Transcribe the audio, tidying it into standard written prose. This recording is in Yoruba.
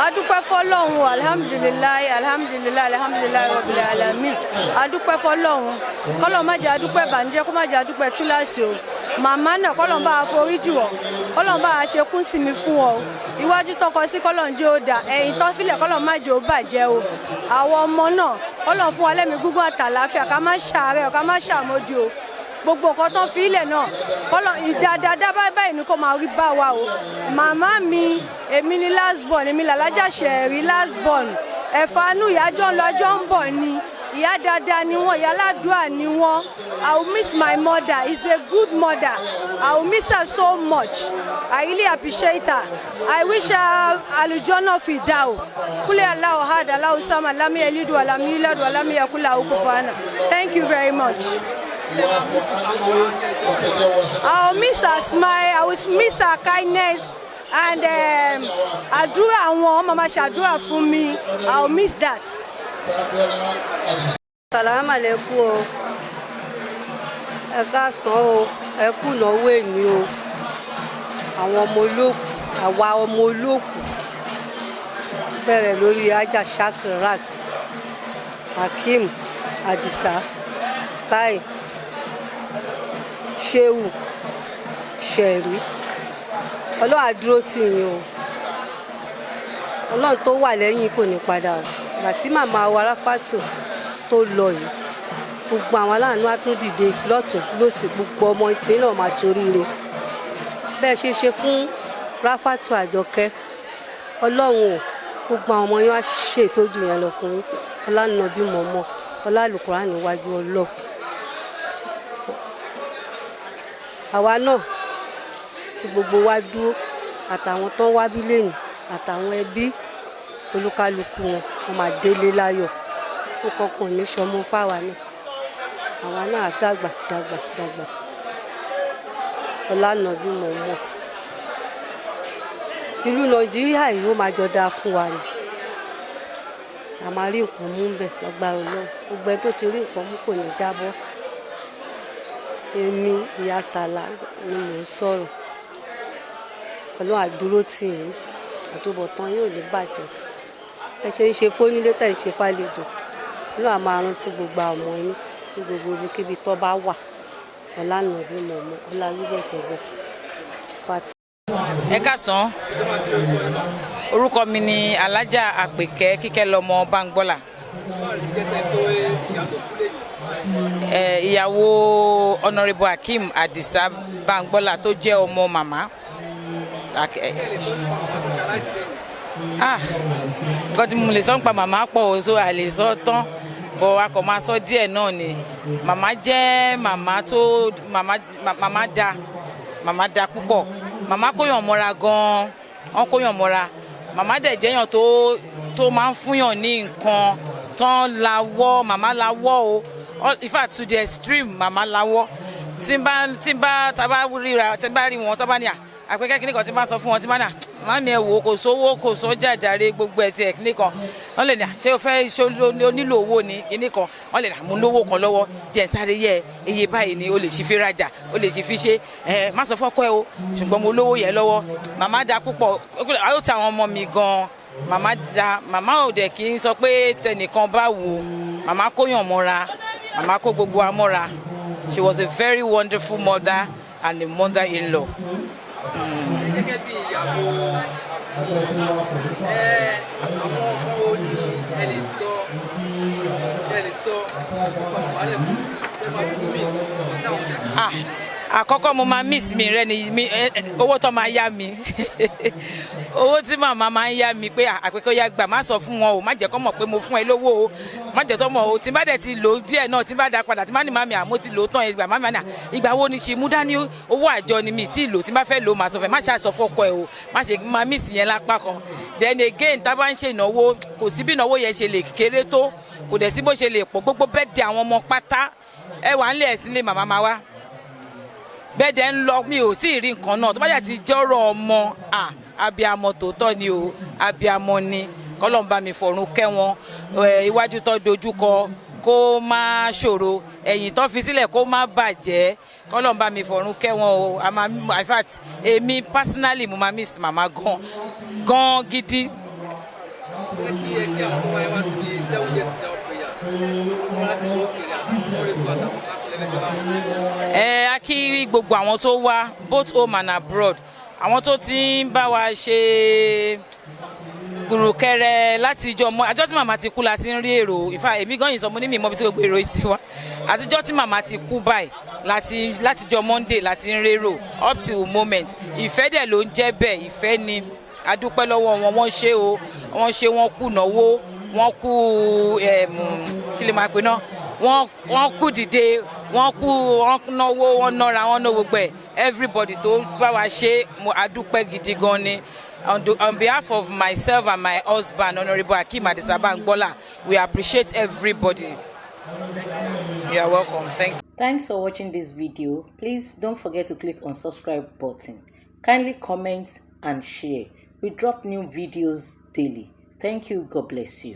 adúpẹ́ fọ́lọ́run alhamdulilayi rabbil alamin adúpẹ́ fọ́lọ́run kọ́lọ́run má jẹ́ adúpẹ́ bànújẹ́ kó má jẹ́ adúpẹ́ túláàsì o màmá náà kọ́lọ́run bá a foríjì wọ́n kọ́lọ́run bá a ṣe kún sí mi fún wọn o iwájú tọkọ sí kọ́lọ́run jẹ́ ó dà ẹ̀yìn tó filẹ̀ kọ́lọ́run má jẹ́ ó bàjẹ́ o àwọn ọmọ náà kọ́lọ́run fún wa lẹ́mìí gígùn àtàlàáfíà ká má ṣàárẹ̀ ká má ṣàmódì o gbogbo nǹkan tó fi ilẹ̀ náà kọ́lọ́ ìdáadáa báyìí ni kò máa rí bá wa o màmá mi èmi ni last born èmi làlájà ṣẹ̀rí last born ẹ̀fánú ìyájọ́ ńlọ́jọ́ ń bọ̀ ni ìyá dáadáa ni wọ́n ìyá aládùúà ni wọ́n I will miss my mother is a good mother I will miss her so much I really appreciate her I wish her aljannah Fidau kule Allahu ahad Allahu samad lam yalid wa lam yulad wa lam yakul lahu kufuwan ahad. Thank you very much. I will miss her smile, I will miss her kindness, and àdúrà wọn mama ṣàdúrà fún mi. I will miss that. Salaam alaikum o. Ẹ káàsán o, ẹ kú ìnáwó èní o. Àwọn ọmọ olóòkú, àwa ọmọ olóòkú bẹ̀rẹ̀ lórí Alhaja Rafat Hakeem Adisa Tai Shehu Ṣẹ̀rí Ọlọ́run á dúró tì yín o Ọlọ́run tó wà lẹ́yìn kò ní padà o láti màmá wa Rafatu tó lọ yìí gbogbo àwọn aláàánú á tún dìde lọ́tún lósì gbogbo ọmọ ìpín náà máa ṣoríire bẹ́ẹ̀ ṣe fún Rafatu Ajoke Ọlọ́run o gbogbo àwọn ọmọ yín wá ṣe ìtọ́jú yẹn lọ fún yín ọlànà bí mọ̀mọ́ ọlálùkùrá níwájú Ọlọ́run àwa náà tí gbogbo wa dúró àtàwọn tán wá bí lẹ́yìn àtàwọn ẹbí olúkálùkù wọn máa délé láyọ̀ ó kọkàn ní sọmọ fáwa náà àwa náà dàgbà ọlànà bí mọ̀mọ́ ìlú Nàìjíríà yìí ó máa jọ dáa fún wa ni a máa rí nǹkan mú bẹ̀ lágbára Ọlọ́run gbogbo ẹni tó ti rí nǹkan mú kò ní jábọ́ èmi ìyá sàlá ni mò ń sọ̀rọ̀ Ọlọ́run á dúró tì yín àtúbọ̀tán yóò ní bàjẹ́ ẹ ṣe ń ṣe fónílé tẹ̀ ń ṣe fàlejò Ọlọ́run á máa rántí gbogbo àwọn ọmọ yín ní gbogbo ibikíbi tó bá wà ọ̀lànà bí mọ̀mọ́ ọ̀làwíbẹ̀ tẹ̀gbẹ́ fati. Ẹ káàsán orúkọ mi ni Alhaja Àpèkẹ́ Kíkẹ́lọmọ Bamgbola ìyàwó Honorable Hakeem Adisa Bamgbola tó jẹ́ ọmọ màmá nǹkan tí mo lè sọ nípa màmá pọ̀ o so àlè sọ tán bọ̀ a kò máa sọ díẹ̀ náà ni màmá jẹ́ màmá da púpọ̀ màmá kóyàn mọ́ra gan-an wọ́n kóyàn mọ́ra màmá dẹ̀ jẹ́yàn tó máa ń fúnyàn ní nǹkan tán lawọ́ màmá lawọ́ o in fact to the extreme màmá lawọ́ tí n bá rí wọn tó bá ní àpẹkẹ kíní kan tí n bá sọ fún wọn tí n bá ní màmí ẹ wò kò sówó kò sọ́jà jàre gbogbo ẹ̀ tí ẹ̀ kíní kan wọ́n lè ní ṣé o fẹ́ ṣe onílò owó ni kíní kan wọ́n lè ní àmú lówó kan lọ́wọ́ díẹ̀ sáré yẹ iye báyìí ni o lè ṣi fi rajà o lè ṣi fi ṣe má sọ fọ́kọ ẹ o ṣùgbọ́n mo lówó yẹ lọ́wọ́ màmá da púpọ̀ ó ta àwọn ọmọ mi gan màmá da màmá ò dẹ̀ kí n sọ pé tẹnìkan bá wò màmá kóyàn mọ́ra màmá kó gbogbo wa mọ́ra she was a very wonderful mother and a mother-in-law. Gẹ́gẹ́ bí ìyàwó àwọn ọmọ wo ni ẹ lè sọ ọ̀pọ̀ àwọn alẹ́kùn sí ẹ máa kú mí ọ̀sẹ̀ àwọn ọ̀gá. Àkọ́kọ́ mo máa miss mi rẹ ni owó tó máa yá mi owó tí màmá máa ń yá mi pé àpèkọ́ ya gbà má sọ fún wọn o má jẹ́ kó mọ̀ pé mo fún ẹ lówó o má jẹ́ tó mọ̀ o tí n bá dẹ̀ ti lò díẹ̀ náà tí n bá da padà tí n bá ní màmí àmọ́ ti lò tán ìgbà màmí àná ìgbà wo ni ṣe mú dání owó àjọ ni mi tí lò tí n bá fẹ́ lò má sọ fẹ́ má ṣe àsọ fọ́kọ ẹ o má ṣe máa miss yẹn lápá kan then again tá a bá ń ṣe ìnáwó kò sí bí ìnáwó yẹn ṣe lè kéré tó kò dẹ̀ sí bó ṣe lè pọ̀ gbogbo bẹ́ẹ̀ di àwọn ọmọ pátá ẹ wà ń lé ẹ̀sìn lé màmá máa wá bẹ́ẹ̀ dẹ̀ ń lọ mi ò sì rí nǹkan náà tó bá yà ti jọ́rọ̀ ọmọ abiamọ tòótọ́ ni o abiamọ ni kọ́lọ́n bá mi fọ̀run kẹ́ wọn iwájú tó dojúkọ kó má ṣòro, ẹ̀yìn tó fi sílẹ̀ kó má bàjẹ́, kọ́lọ́n bá mi fọ̀run kẹ́ wọn o. In fact èmi personally mo máa miss màmá gan gidi. A kí gbogbo àwọn tó wá both home and abroad, àwọn tó ti ń bá wa ṣe gbùrùkẹrẹ láti àjọ tí màmá ti kú la ti ń rí èrò. Ìfà èmi gan yìí sọ mo ní mi mọ bí tí gbogbo èrò yìí ti wá, àtijọ́ tí màmá ti kú báyìí láti jọ Monday láti ń rérò up till moment. Ìfẹ́ dẹ̀ ló ń jẹ́ bẹ́ẹ̀, ìfẹ́ ni. A dúpẹ́ lọ́wọ́ wọn, wọ́n ṣe o, wọ́n ṣe, wọ́n kú náwó, wọ́n kú kí lè máa pè náà, wọ́n kú dìde, wọ́n náwó, wọ́n nára, wọ́n ná gbogbo ẹ̀. Everybody tó bá wa ṣe, a dúpẹ́ gidi gan ni. On behalf of myself and my husband, Honorable Hakeem Adisa Bamgbola, we appreciate everybody. You are welcome. Thank you. Thanks for watching this video. Please don't forget to click on subscribe button. Kindly comment and share. We drop new videos daily. Thank you. God bless you.